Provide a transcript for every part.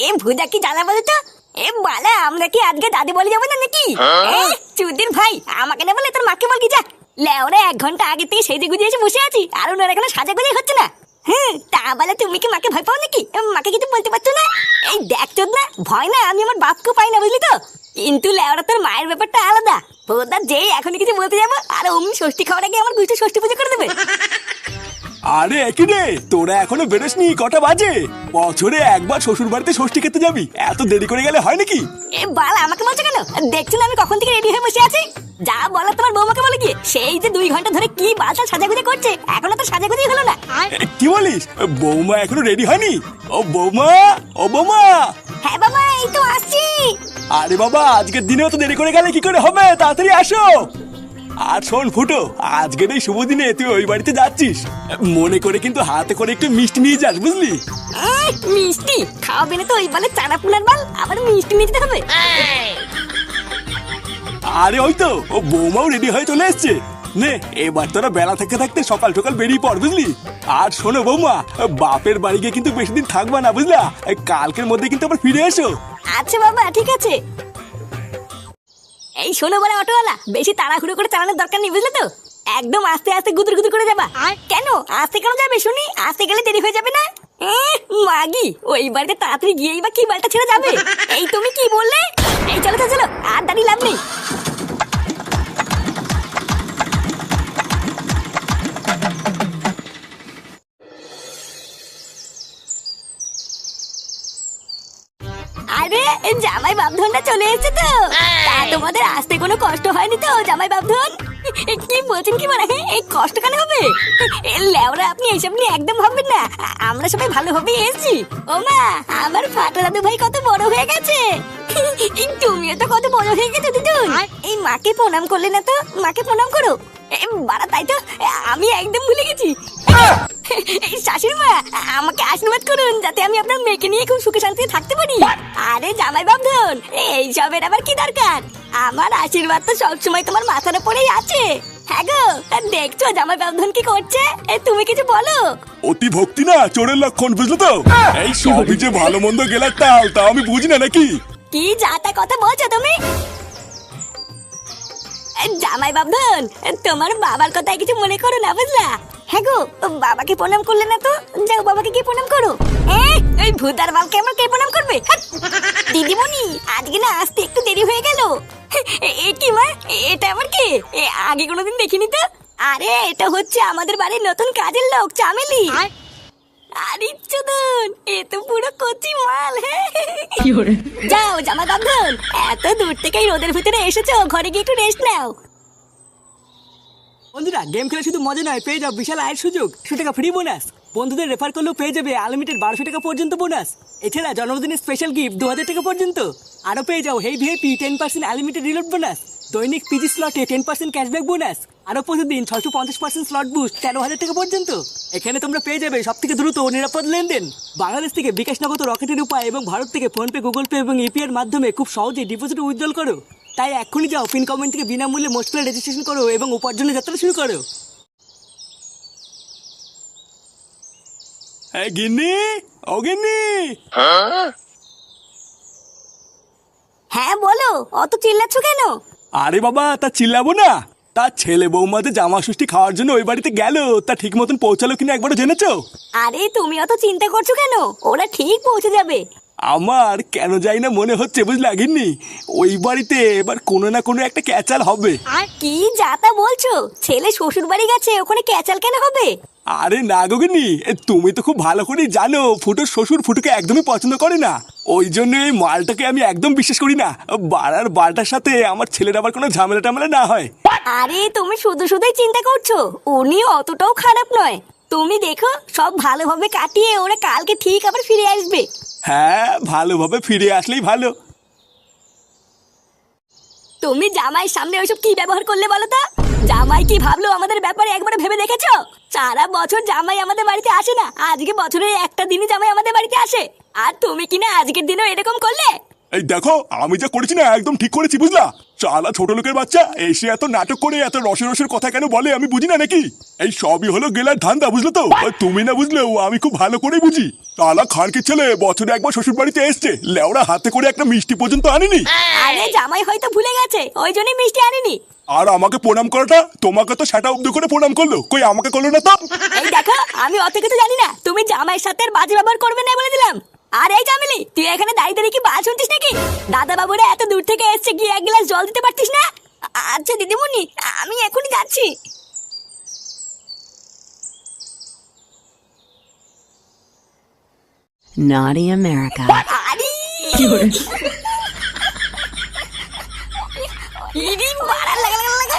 এ ভুজা কি জ্বালা বলো তো। এ বালা আমরা কি আজকে দাদি বলে যাবো না নাকি? চুদির ভাই আমাকে না বলে তোর মাকে বল কি যা। লেওরা 1 ঘন্টা আগে থেকে সেজে গুজে এসে বসে আছি আর ওনার এখানে সাজা গুজে হচ্ছে না। তা বলে তুমি কি মাকে ভয় পাও নাকি? মাকে কিছু বলতে পারছো না? এই দেখ চোদ না ভয় না আমি আমার বাপকে পাই না বুঝলি তো। কিন্তু লেওরা তোর মায়ের ব্যাপারটা আলাদা। বোধা যেই এখনই কিছু বলতে যাবো আর অমনি ষষ্ঠী খাওয়ার আগে আমার গুষ্টি ষষ্ঠী পুজো করে দেবে। আরে একই রে, তোরা এখনো বেরোসনি? কটা বাজে? বছরে একবার শ্বশুর বাড়িতে ষষ্ঠী খেতে যাবি, এত দেরি করে গেলে হয় নাকি? এ বাল আমাকে বলছো কেন? দেখছো না আমি কখন থেকে রেডি হয়ে বসে আছি। যা বলার তোমার বৌমাকে বলে গিয়ে, সেই যে 2 ঘন্টা ধরে কি বালটা সাজাগুজি করছে এখনো তো সাজাগুজি হলো না। কি বলিস? বৌমা এখনো রেডি হয়নি? ও বৌমা, ও বৌমা। হ্যাঁ বাবা এই তো আসছি। আরে বাবা আজকের দিনেও তো দেরি করে গেলে কি করে হবে? তাড়াতাড়ি আসো। আর শোন ফুটো, আজকের এই শুভ দিনে তুই ওই বাড়িতে যাচ্ছিস, মনে করে কিন্তু হাতে করে একটু মিষ্টি নিয়ে যাস, বুঝলি? মিষ্টি খাওয়াবে না তো ওই বালে চানা পুলার বাল, আবার মিষ্টি নিতে হবে? আরে ওই তো ও বৌমাও রেডি হয়ে চলে এসছে। নে এবার তোরা বেলা থাকতে থাকতে সকাল সকাল বেরিয়ে পড়, বুঝলি? আর শোনো বৌমা, বাপের বাড়ি গিয়ে কিন্তু বেশি দিন থাকবা না, বুঝলা? কালকের মধ্যে কিন্তু আবার ফিরে এসো। আচ্ছা বাবা ঠিক আছে। এই শোনো বলে অটোওয়ালা, বেশি তাড়াহুড়ো করে চালানোর দরকার নেই বুঝলে তো। একদম আস্তে আস্তে গুদুর গুদুর করে যাবা। কেন আস্তে কেন যাবে শুনি? আস্তে গেলে দেরি হয়ে যাবে না? মাগি ওই বাড়িতে তাড়াতাড়ি গিয়েই বা কি বালটা ছেড়ে যাবে? এই তুমি কি বললে? এই চলো চলো চলো, আর দাঁড়িয়ে লাভ নেই। আরে জামাই বাপধনটা চলে এসেছে তো। তা তোমাদের আসতে কোনো কষ্ট হয়নি তো জামাই বাপধন? কি বলছেন কি মানে? এই কষ্ট কেন হবে? লেওরা আপনি এইসব নিয়ে একদম ভাববেন না, আমরা সবাই ভালোভাবেই এসেছি। ও মা আমার ফাটা দাদু ভাই কত বড় হয়ে গেছে। তুমিও তো কত বড় হয়ে গেছো দিদুন। এই মাকে প্রণাম করলে না তো, মাকে প্রণাম করো। বাড়া তাই তো, আমি একদম ভুলে গেছি। শাশুড়ি মা আমাকে আশীর্বাদ করুন যাতে আমি আপনার মেয়েকে নিয়ে খুব সুখে শান্তিতে থাকতে পারি। আরে জামাই বাপধন এইসবের আবার কি দরকার? আমার আশীর্বাদ তো সবসময় তোমার মাথার উপরেই আছে। হ্যাঁ গো দেখছো জামাই বাপধন কি করছে? তুমি কিছু বলো। অতি ভক্তি না চোরের লক্ষণ, বুঝলো তো? এই সবই যে ভালো মন্দ গেলার তাল, তা আমি বুঝি না নাকি? কি যাতা কথা বলছো তুমি? জামাই বাপধন তোমার বাবার কথায় কিছু মনে করো না বুঝলা? হ্যাঁ গো বাবাকে প্রণাম করলে না তো, যাও বাবাকে গিয়ে প্রণাম করো। এই ভূতার বালকে আমার কে প্রণাম করবে? দিদিমণি আজকে না আসতে একটু দেরি হয়ে গেল। এ কি মা, এটা আমার কে? আগে কোনোদিন দেখিনি তো। আরে এটা হচ্ছে আমাদের বাড়ির নতুন কাজের লোক চামেলি। আরে চোদন এ তো পুরো কচি মাল। যাও জামা বাঁধন, এত দূর থেকে রোদের ভিতরে এসেছো, ঘরে গিয়ে একটু রেস্ট নাও। বন্ধুরা গেম খেলে শুধু মজা নয়, পেয়ে যাও বিশাল আয়ের সুযোগ, 100 টাকা ফ্রি বোনাস। বন্ধুদের রেফার করলেও পেয়ে যাবে আনলিমিটেড 1200 টাকা পর্যন্ত বোনাস। এছাড়া জন্মদিনের স্পেশাল গিফট 2000 টাকা পর্যন্ত। আরো পেয়ে যাও হেই ভিআইপি 10% আনলিমিটেড রিলোড বোনাস, দৈনিক পিজি স্লটে 10% ক্যাশব্যাক বোনাস, আরো প্রতিদিন 650% স্লট বুস্ট 13,000 টাকা পর্যন্ত। এখানে তোমরা পেয়ে যাবে সব থেকে দ্রুত ও নিরাপদ লেনদেন। বাংলাদেশ থেকে বিকাশ নগদ রকেটের উপায় এবং ভারত থেকে ফোনপে, গুগল পে এবং ইউপিআই এর মাধ্যমে খুব সহজে ডিপোজিট উইথড্রল করো। তাই এক্ষুনি যাও পিন কমেন্ট থেকে বিনামূল্যে মোস্ট প্লে রেজিস্ট্রেশন করো এবং উপার্জনের যাত্রা শুরু করো। গিন্নি, ও গিন্নি। হ্যাঁ বলো, অত চিল্লাচ্ছ কেন? আরে বাবা তা চিল্লাবো না? তার ছেলে বৌমাতে জামা ষষ্ঠী খাওয়ার জন্য ওই বাড়িতে গেল, তা ঠিক মতন পৌঁছালো কিনা একবারও জেনেছো? আরে তুমি অত চিন্তা করছো কেন? ওরা ঠিক পৌঁছে যাবে। আমার কেন যাই না মনে হচ্ছে, বুঝলা গিন্নি, ওই বাড়িতে এবার কোনো না কোনো একটা ক্যাচাল হবে। আর কি যাতা বলছো? ছেলে শ্বশুর বাড়ি গেছে, ওখানে ক্যাচাল কেন হবে? আরে না গো গিন্নি, তুমি তো খুব ভালো করেই জানো ফুটোর শ্বশুর ফুটোকে একদমই পছন্দ করে না। ওই জন্য এই মালটাকে আমি একদম বিশ্বাস করি না। বাড়ার বালটার সাথে আমার ছেলের আবার কোনো ঝামেলা টামেলা না হয়। আরে তুমি শুধু শুধুই চিন্তা করছো, উনি অতটাও খারাপ নয়। তুমি দেখো সব ভালোভাবে কাটিয়ে ওরা কালকে ঠিক আবার ফিরে আসবে। হ্যাঁ ভালোভাবে ফিরে আসলেই ভালো। তুমি জামাইয়ের সামনে ওইসব কি ব্যবহার করলে বলো তো? জামাই কি ভাবলো আমাদের ব্যাপারে একবার ভেবে দেখেছো? সারা বছর জামাই আমাদের বাড়িতে আসে না, আজকে বছরের একটা দিনই জামাই আমাদের বাড়িতে আসে, আর তুমি কিনা আজকের দিনেও এরকম করলে। এই দেখো আমি যা করেছি না একদম ঠিক করেছি, বুঝলা? শালা ছোট লোকের বাচ্চা এসে এত নাটক করে এত রসের রসের কথা কেন বলে আমি বুঝি না নাকি? এই সবই হলো গেলার ধান্দা, বুঝলো তো? আর তুমি না বুঝলেও আমি খুব ভালো করেই বুঝি। শালা খানকির ছেলে বছরে একবার শ্বশুর বাড়িতে এসছে, লেওরা হাতে করে একটা মিষ্টি পর্যন্ত আনেনি। আরে জামাই হয়তো ভুলে গেছে, ওই জন্যই মিষ্টি আনেনি। আর আমাকে প্রণাম করাটা, তোমাকে তো সেটা অব্দ করে প্রণাম করলো, কই আমাকে করলো না তো? এই দেখো, আমি অত কিছু জানি না, তুমি জামাইয়ের সাথে আর বাজে ব্যবহার করবে না বলে দিলাম। আর এই চামেলি, তুই এখানে দাঁড়িয়ে দাঁড়িয়ে কি বাল শুনছিস নাকি? দাদা বাবুরা এত দূর থেকে এসছে, গিয়ে এক গ্লাস জল দিতে পারতিস না? আচ্ছা দিদিমণি, আমি এখনই যাচ্ছি। Naughty America. আরে ইরি মারা লাগা লাগা লাগা।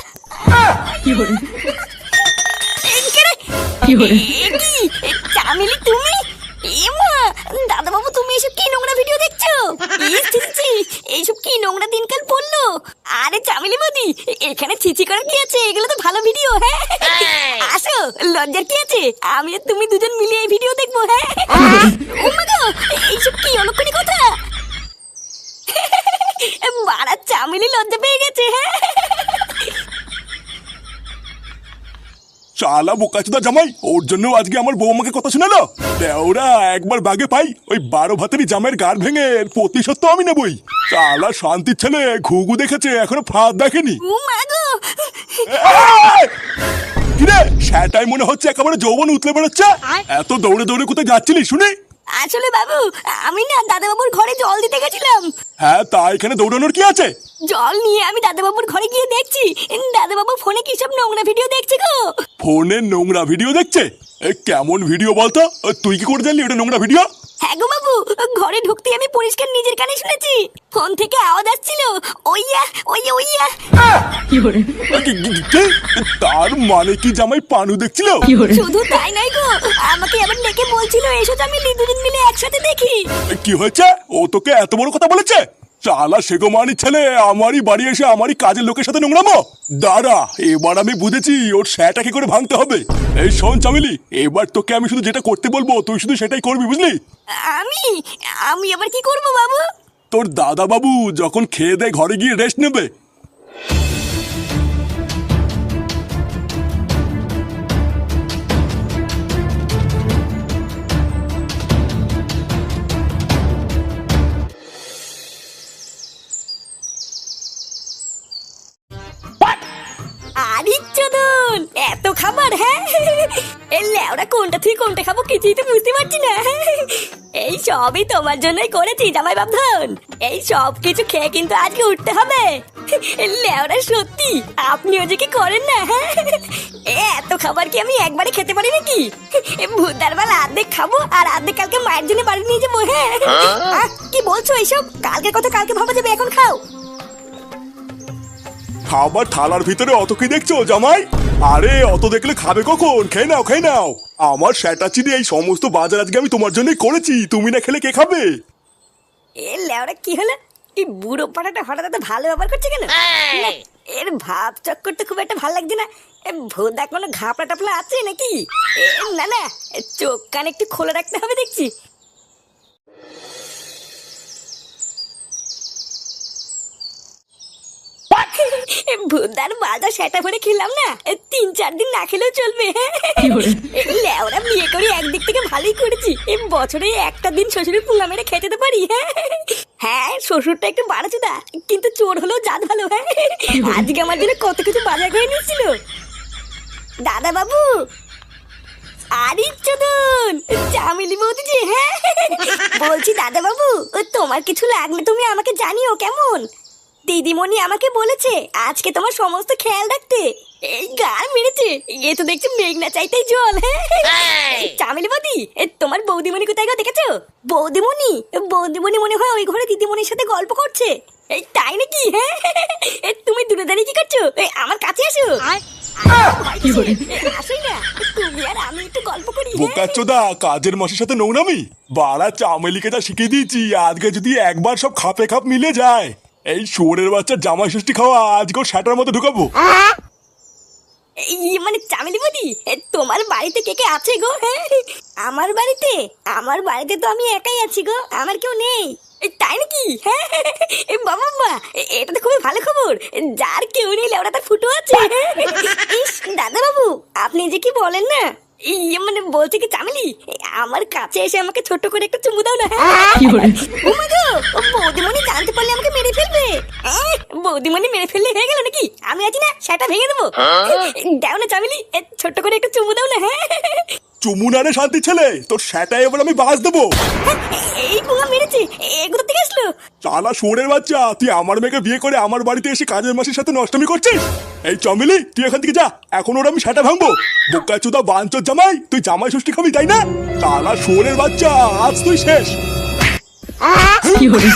চামেলি তুমি? এমা, দাদা বাবু তুমি এসব কি নোংরা ভিডিও দেখছো? এইসব কি নোংরা দিনকাল পড়লো? আরে চামেলি বৌদি, এখানে ছিচি করা কি আছে? এগুলো তো ভালো ভিডিও। হ্যাঁ আসো, লজ্জার কি আছে? আমি আর তুমি দুজন মিলে এই ভিডিও দেখবো। হ্যাঁ ও মা গো, এইসব কি অলক্ষণী কথা? মারা চামেলি লজ্জা পেয়ে গেছে। হ্যাঁ শালা বোকাচোদা জামাই, ওর জন্য আজকে আমার বউ আমাকে কথা শোনালো। ওরা একবার বাগে পাই, ওই 12 ভাতেরই জামাইয়ের গাড় ভেঙে প্রতিশোধ তো আমি নেবই। শালা শান্তির ছেলে ঘুঘু দেখেছে, এখনো ফাঁদ দেখেনি। ও মা গো, কিরে সেটাই মনে হচ্ছে একেবারে যৌবন উতলে বেরোচ্ছে। এত দৌড়ে দৌড়ে কোথায় যাচ্ছিলি শুনি? আসলে বাবু, আমি না দাদা বাবুর ঘরে জল দিতে গেছিলাম। হ্যাঁ তা এখানে দৌড়ানোর কি আছে? জল নিয়ে আমি দাদা বাবুর ঘরে গিয়ে দেখছি দাদা বাবু ফোনে কি সব নোংরা ভিডিও দেখছে গো। ফোনে নোংরা ভিডিও দেখছে? কেমন ভিডিও বলতো? তুই কি করে জানলি ওটা নোংরা ভিডিও? হ্যাঁ গো বাবু, ঘরে ঢুকতে আমি পরিষ্কার নিজের কানে শুনেছি। ফোন থেকে আওয়াজ আসছিল, ওইয়া ওইয়া ওইয়া। তার মানে কি জামাই পানু দেখছিল? শুধু তাই নয় গো, আমাকে আবার ডেকে বলছিল এসো আমি দুজন মিলে একসাথে দেখি। কি হয়েছে? ও তোকে এত বড় কথা বলেছে? শালা সেগোমানি ছেলে আমারই বাড়ি এসে আমারই কাজের লোকের সাথে নোংরামো। দাঁড়া, এবার আমি বুঝেছি ওর স্যাটা কি করে ভাঙতে হবে। এই শোন চামেলি, এবার তোকে আমি শুধু যেটা করতে বলবো তুই শুধু সেটাই করবি, বুঝলি? আমি আমি আবার কি করবো বাবু? তোর দাদা বাবু যখন খেয়ে দেয় ঘরে গিয়ে রেস্ট নেবে। আরে চোদন, এত খাবার? হ্যাঁ এই লেওরা কোনটা থেকে কোনটা খাবো কিছুই তো বুঝতে পারছি না। এই সবই তোমার জন্যই করেছি জামাই বাবধন। এই সব কিছু খেয়ে কিন্তু আজকে উঠতে হবে। লেওরা সত্যি আপনিও যে কি করেন না? হ্যাঁ এত খাবার কি আমি একবারে খেতে পারি নাকি? ভুদার বেলা অর্ধেক খাবো আর অর্ধেক কালকে মায়ের জন্য বাড়ি নিয়ে যাবো। হ্যাঁ কি বলছো এইসব? কালকের কথা কালকে ভাবা যাবে, এখন খাও। খাবার থালার ভিতরে অত কি দেখছো জামাই? আরে অত দেখলে খাবে কখন? খেয়ে নাও খেয়ে নাও। আমার স্যাটা চিনি এই সমস্ত বাজার আজকে আমি তোমার জন্যই করেছি, তুমি না খেলে কে খাবে? এ লেওরা কি হলো? এই বুড়ো পাটাটা হঠাৎ এত ভালো ব্যবহার করছে কেন? না, এর ভাব চক্কর তো খুব একটা ভালো লাগছে না। ভোদা কোনো ঘাপলা টাপলা আছে নাকি? না না, চোখ কান একটু খোলা রাখতে হবে দেখছি। ভুদার বাজার সেটা ভরে খেলাম না, 3-4 দিন না খেলেও চলবে। লেওরা বিয়ে করে একদিক থেকে ভালোই করেছি, বছরে একটা দিন শ্বশুরের পুঙ্গা মেরে খেতে তো পারি। হ্যাঁ শ্বশুরটা একটু বাড়াচুদা, কিন্তু চোর হলেও জাত ভালো। হ্যাঁ আজকে আমার জন্য কত কিছু বাজার করে নিচ্ছিল দাদা বাবু। আরে চোদন, চামেলি বৌদি যে। হ্যাঁ বলছি দাদা বাবু, তোমার কিছু লাগলে তুমি আমাকে জানিও কেমন? দিদিমণি আমাকে বলেছে আজকে তোমার সমস্ত খেয়াল রাখতে। এই গাল মেরেছে, এ তো দেখছি মেঘনা চাইতেই জল। হ্যাঁ চামেলি বৌদি, তোমার বৌদিমণি কোথায় গো দেখেছো? বৌদিমণি বৌদিমণি মনে হয় ওই ঘরে দিদিমণির সাথে গল্প করছে। এই তাই নাকি? হ্যাঁ তুমি দূরে দাঁড়িয়ে কি করছো? আমার কাছে আসো। আসোই না, তুমি আর আমি একটু গল্প করি। বোকাচোদা কাজের মাসের সাথে নোংরামি? বাড়া চামেলিকে যা শিখিয়ে দিয়েছি, আজকে যদি একবার সব খাপে খাপ মিলে যায়, এই শুয়োরের বাচ্চার জামাই ষষ্ঠী খাওয়া আজকে ওর শাটার মতো ঢুকাবো। মানে চামেলি বৌদি, তোমার বাড়িতে কে কে আছে গো? হ্যাঁ আমার বাড়িতে তো আমি একাই আছি গো, আমার কেউ নেই। তাই নাকি? হ্যাঁ, বাবা মা, এটা তো খুবই ভালো খবর। যার কেউ নেই লেওরা তার ফুটো আছে। ইস, দাদা বাবু, আপনি যে কি বলেন না, মানে বলছে কি চামেলি, আমার কাছে এসে আমাকে ছোট করে একটু চুমু দাও না। ওমা গো, বৌদিমণি জানতে পারলে আমাকে মেরে ফেলবে। বৌদিমণি মেরে ফেললে হয়ে গেল নাকি? আমি আছি না, সেটা ভেঙে দেবো। দাও না চামেলি, ছোট্ট করে একটু চুমু দাও না। হ্যাঁ, চুমু না রে শান্তি ছেলে, তোর সেটাই এবার আমি বাস দেবো। এই পোঙা মেরেছে, এগুলো থেকে আসলো। শালা শুয়োরের বাচ্চা, তুই আমার মেয়েকে বিয়ে করে আমার বাড়িতে এসে কাজের মাসির সাথে নষ্টমি করছিস। এই চমেলি, তুই এখান থেকে যা, এখন ওর আমি সেটা ভাঙবো। বোকা চোদা বাঞ্চর জামাই, তুই জামাই ষষ্ঠী খাবি তাই না? শালা শুয়োরের বাচ্চা, আজ তুই শেষ। কি হলো?